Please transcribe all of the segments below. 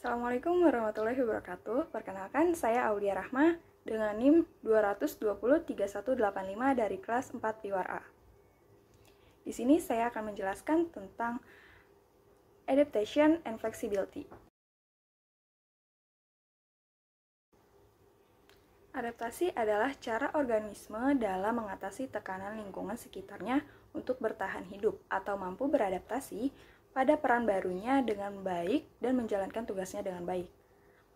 Assalamualaikum warahmatullahi wabarakatuh. Perkenalkan, saya Aulia Rahma dengan NIM 2203185 dari kelas 4 Piwar A. Di sini saya akan menjelaskan tentang adaptation and flexibility. Adaptasi adalah cara organisme dalam mengatasi tekanan lingkungan sekitarnya untuk bertahan hidup atau mampu beradaptasi pada peran barunya dengan baik dan menjalankan tugasnya dengan baik.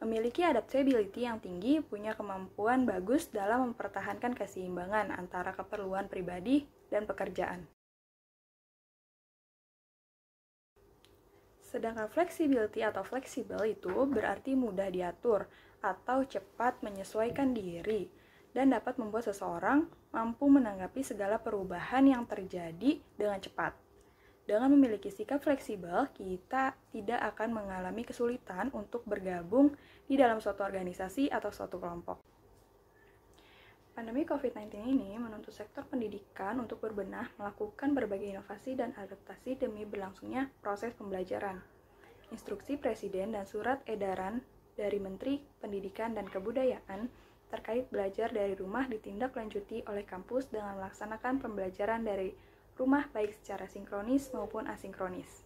Memiliki adaptability yang tinggi punya kemampuan bagus dalam mempertahankan keseimbangan antara keperluan pribadi dan pekerjaan. Sedangkan flexibility atau fleksibel itu berarti mudah diatur atau cepat menyesuaikan diri dan dapat membuat seseorang mampu menanggapi segala perubahan yang terjadi dengan cepat. Dengan memiliki sikap fleksibel, kita tidak akan mengalami kesulitan untuk bergabung di dalam suatu organisasi atau suatu kelompok. Pandemi COVID-19 ini menuntut sektor pendidikan untuk berbenah, melakukan berbagai inovasi dan adaptasi demi berlangsungnya proses pembelajaran. Instruksi Presiden dan surat edaran dari Menteri Pendidikan dan Kebudayaan terkait belajar dari rumah ditindaklanjuti oleh kampus dengan melaksanakan pembelajaran dari rumah baik secara sinkronis maupun asinkronis.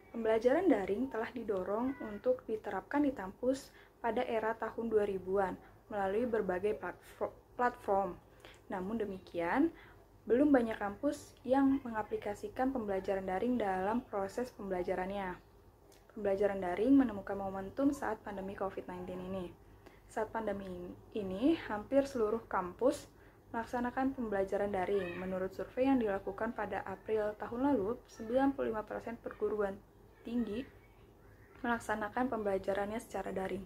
Pembelajaran daring telah didorong untuk diterapkan di kampus pada era tahun 2000-an melalui berbagai platform. Namun demikian, belum banyak kampus yang mengaplikasikan pembelajaran daring dalam proses pembelajarannya. Pembelajaran daring menemukan momentum saat pandemi COVID-19 ini. Saat pandemi ini, hampir seluruh kampus melaksanakan pembelajaran daring. Menurut survei yang dilakukan pada April tahun lalu, 95% perguruan tinggi melaksanakan pembelajarannya secara daring.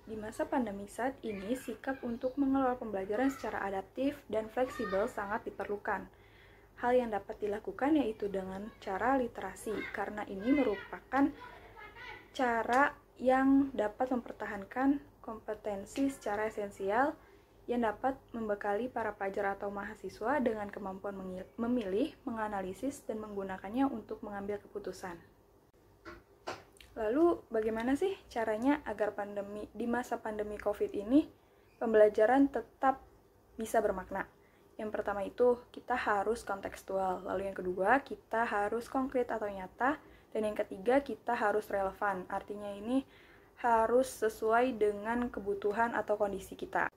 Di masa pandemi saat ini, sikap untuk mengelola pembelajaran secara adaptif dan fleksibel sangat diperlukan. Hal yang dapat dilakukan yaitu dengan cara literasi, karena ini merupakan cara yang dapat mempertahankan kompetensi secara esensial yang dapat membekali para pelajar atau mahasiswa dengan kemampuan memilih, menganalisis, dan menggunakannya untuk mengambil keputusan. Lalu, bagaimana sih caranya agar di masa pandemi COVID ini, pembelajaran tetap bisa bermakna? Yang pertama itu, kita harus kontekstual. Lalu yang kedua, kita harus konkret atau nyata. Dan yang ketiga, kita harus relevan. Artinya ini harus sesuai dengan kebutuhan atau kondisi kita.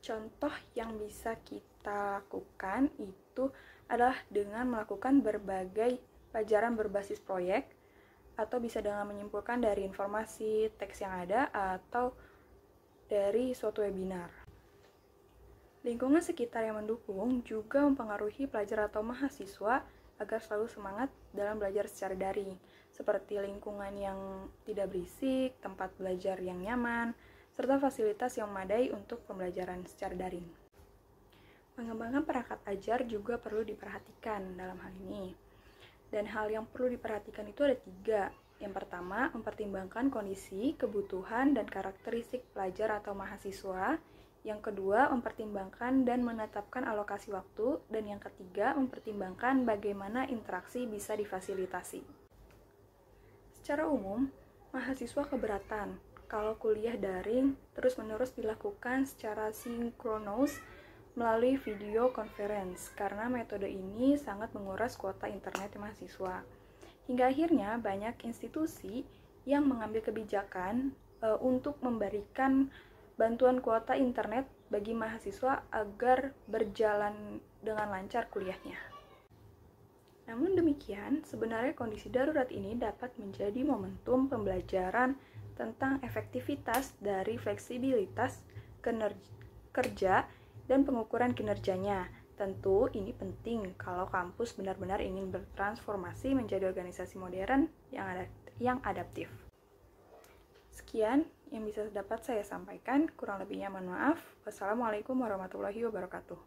Contoh yang bisa kita lakukan itu adalah dengan melakukan berbagai pelajaran berbasis proyek, atau bisa dengan menyimpulkan dari informasi teks yang ada atau dari suatu webinar. Lingkungan sekitar yang mendukung juga mempengaruhi pelajar atau mahasiswa agar selalu semangat dalam belajar secara daring, seperti lingkungan yang tidak berisik, tempat belajar yang nyaman, serta fasilitas yang memadai untuk pembelajaran secara daring. Mengembangkan perangkat ajar juga perlu diperhatikan dalam hal ini. Dan hal yang perlu diperhatikan itu ada 3. Yang pertama, mempertimbangkan kondisi, kebutuhan, dan karakteristik pelajar atau mahasiswa. Yang kedua, mempertimbangkan dan menetapkan alokasi waktu. Dan yang ketiga, mempertimbangkan bagaimana interaksi bisa difasilitasi. Secara umum, mahasiswa keberatan kalau kuliah daring terus-menerus dilakukan secara sinkronus melalui video conference, karena metode ini sangat menguras kuota internet mahasiswa. Hingga akhirnya banyak institusi yang mengambil kebijakan untuk memberikan bantuan kuota internet bagi mahasiswa agar berjalan dengan lancar kuliahnya. Namun demikian, sebenarnya kondisi darurat ini dapat menjadi momentum pembelajaran tentang efektivitas dari fleksibilitas kerja dan pengukuran kinerjanya. Tentu ini penting kalau kampus benar-benar ingin bertransformasi menjadi organisasi modern yang adaptif. Sekian yang bisa dapat saya sampaikan, kurang lebihnya mohon maaf. Wassalamualaikum warahmatullahi wabarakatuh.